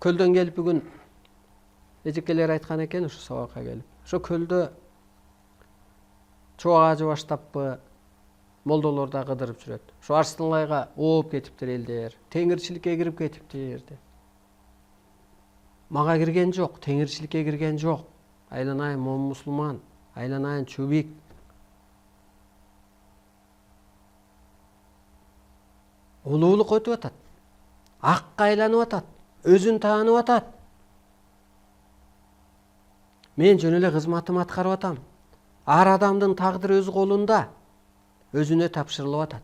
көлдөн келип бүгүн эжекелер айткан экен ушу сабакка келип. Ошо көлдө чубак ажы баштаппы, молдолор да кыдырып жүрөт. Ошо Арстынлайга ооп кетиптир элдер, теңирчиликке кирип кетиптир деп. Мага кирген жок, теңирчиликке кирген жок. Айланайын момун мусулман, айланайын чубик. Улуулук өтүп атат. Акка айланып атат, өзүн таанып атат. Мен жөн эле кызматымды аткарып атам. Ар адамдын тагдыры өз колунда, өзүнө тапшырылып атат.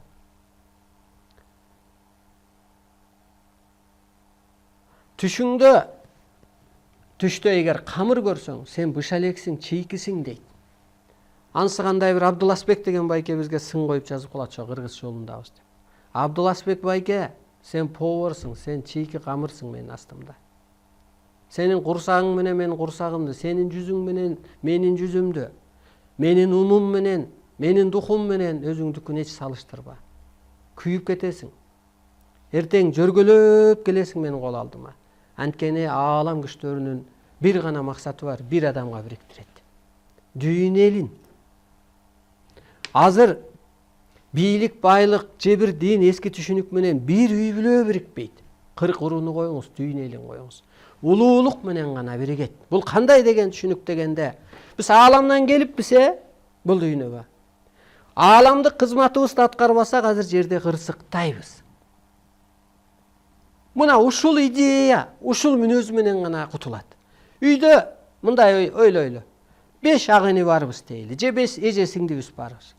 Түштө эгер камыр көрсөң, сен быша элексиң, чийкисиң дейт. Анысы кандай бир Абдуласбек деген байке бизге сын коюп жазып калат ошо кыргыз жолундабыз деп. Абдуласбек байке, сен поварсың, сен чийки камырсың менин астымда. Сенин курсагың менен менин курсагымды, сенин жүзүң менен менин жүзүмдү, менин унум менен, менин духум менен өзүңдүкүн эч салыштырба. Күйүп кетесиң. Эртең жөргөлөп келесиң менин кол алдыма. Анткени аалам күчтөрүнүн бир гана максаты бар, бир адамга бириктирет. Дүйнө элин. Азыр бийлик, байлык, жебир, дин, эски түшүнүк менен бир үй бүлө бирикпейт. 40 урууну коюңуз, дүйнө элин коюңуз. Улуулук менен гана биригет. Бул кандай деген түшүнүк дегенде, биз ааламдан келиппиз, бул дүйнөгө. Ааламдык кызматыбызды аткарбасак, азыр жерде кырсыктайбыз. Мына ушул идея, ушул мүнөз менен гана кутулат. Үйдө мындай ойлойлу. 5 агыны барбыз дейли, же 5 эже сиңдибиз барбыз.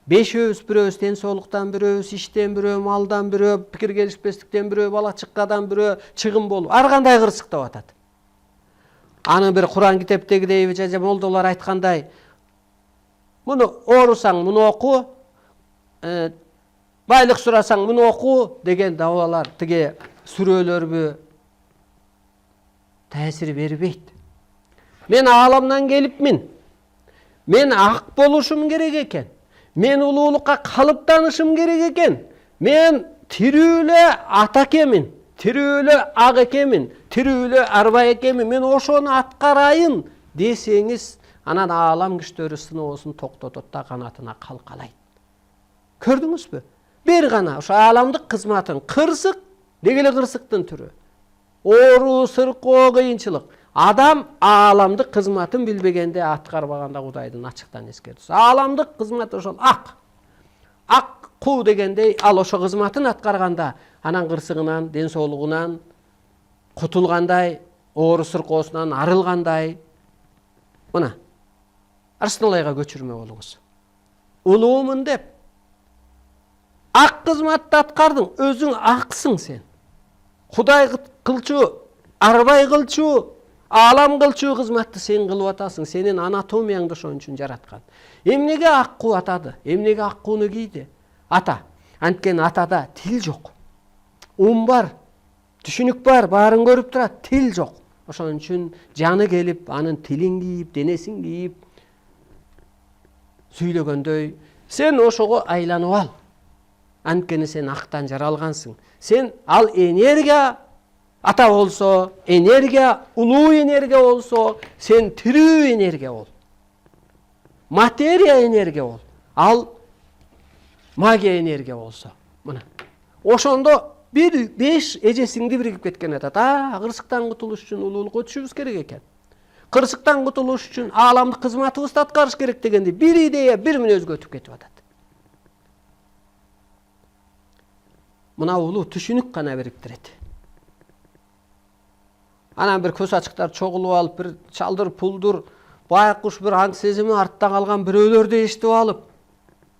5өөбүз, бирөөбүз ден соолуктан, бирөөбүз иштен, бирөө малдан, бирөө пикир келишпестиктен, бирөө бала чыккадан, бирөө чыгым болуп, ар кандай кырсыктап атат. Аны бир Куран китептегидей же молдолор айткандай, муну оорусаң муну оку, байлык сурасаң муну оку деген дабалар, тиги сүрөлөрбү таасир бербейт. Мен ааламдан келипмин. Мен ак болушум керек экен. Мен улуулукка калыптанышым керек экен. Мен тирүүлө ата экенмин, тирүүлө ак экенмин, тирүүлө арба экенмин. Мен ошону аткарайын десеңиз, анан аалам күчтөрү сыноосун токтотот да канатына калкалайт. Көрдүңүзбү? Бир гана ошо ааламдык кызматын кырсык, дегеле кырсыктын түрү. Оору, сыркоо, кыйынчылык. Адам ааламдык кызматын билбегенде аткарбаганда Кудайдын ачыктан эскертүүсү. Ааламдык кызмат ошол ак. Ак куу дегендей, ал ошо кызматын аткарганда анан кырсыгынан, ден соолугунан кутулгандай, оору сыркоосунан арылгандай. Мына Арстынлайга көчүрмө болуңуз. Улуумун деп ак кызматты аткардың, өзүң аксың сен. Кудай кылчу, арбай кылчу, аалам кылчу кызматты сен кылып атасың. Сенин анатомияңды ошон үчүн жараткан. Эмнеге аккуу атады? Эмнеге аккууну кийди? Ата. Анткени атада тил жок. Ум бар, түшүнүк бар, баарын көрүп турат, тил жок. Ошон үчүн жаны келип, анын тилин кийип, денесин кийип сүйлөгөндөй, сен ошого айланып ал. Анткени сен актан жаралгансың. Сен ал энергия ата болсо, энергия, улуу энергия болсо, сен тирүү энергия бол. Материя энергия бол. Ал магия энергия болсо. Мына. Ошондо 5 эжесиңди биригип кеткен атат. Кырсыктан кутулуш үчүн улуулукка өтүшүбүз керек экен. Кырсыктан кутулуш үчүн ааламдык кызматыбызды аткарыш керек дегенде бир идея, бир мүнөзгө өтүп кетип атат. Мына улуу түшүнүк гана бириктирет. Анан бир көз ачыктар чогулуп алып, бир чалдыр пулдур, байкуш бир аң сезими артта калган бирөөлөрдү эшитип алып,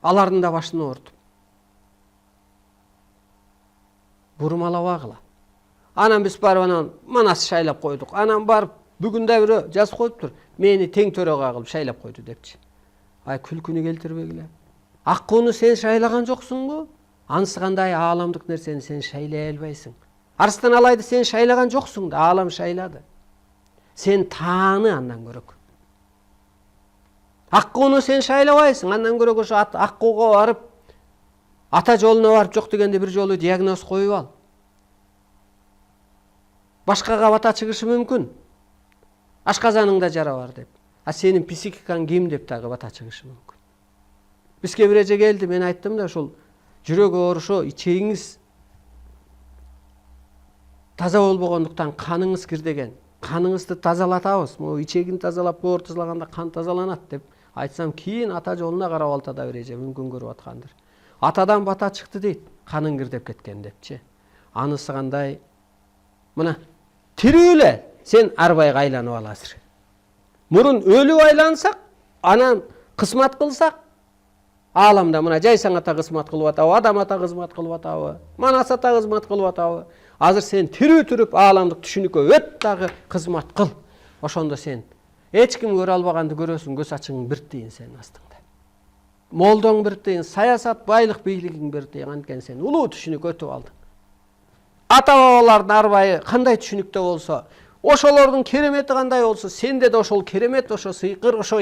алардын да башын оорутуп бурмалабагыла. Анан биз барып анан манас шайлап койдук. Анан барып бүгүн да бирөө жазып коюптур. Мени тең төрага кылып шайлап койду депчи. Ай күлкүнү келтирбегиле. Аккууну сен шайлаган жоксуңбу? Анысы кандай ааламдык нерсени сен шайлай албайсың. Арстан-алайды сен шайлаган жоксуң да, аалам шайлады. Сен тааны андан көрөк. Аккууну сен шайлабайсың, андан көрөк ошо аккууга барып, ата жолуна барып жок дегенде бир жолу диагноз коюп ал. башкага бата чыгышы мүмкүн. Ашказаныңда жара бар деп. А сенин психикаң ким деп дагы бата чыгышы мүмкүн. Бизге бир эже келди, мен айттым да ошол жүрөк оорушо, ичегиңиз таза болбогондуктан каныңыз кирдеген. Каныңызды тазалатабыз. Могу ичегин тазалап, боор тазалаганда кан тазаланат деп айтсам, кийин ата жолуна карап алты да бир эже мүмкүн көрүп аткандыр. Атадан бата чыкты дейт, каның кирдеп кеткен депчи. Анысы кандай? Мына тирүү эле сен арбайга айланып аласың. Мурун өлүп айлансак, анан кызмат кылсак, ааламда мына Жайсаң ата кызмат кылып атабы, Адам ата кызмат кылып атабы, Манас ата кызмат кылып атабы. Азыр сен тирүү туруп ааламдык түшүнүккө өт дагы кызмат кыл. Ошондо сен эч ким көрө албаганды көрөсүң, көз ачыңың бир тыйын сенин астыңда. Молдоң бир тыйын, саясат, байлык, бийлигиң бир тыйын, анткени сен улуу түшүнүк өтүп алдың. Ата-бабалардын арбайы кандай түшүнүктө болсо, ошолордун керемети кандай болсо, сенде да ошол керемет, ошо сыйкыр, ошо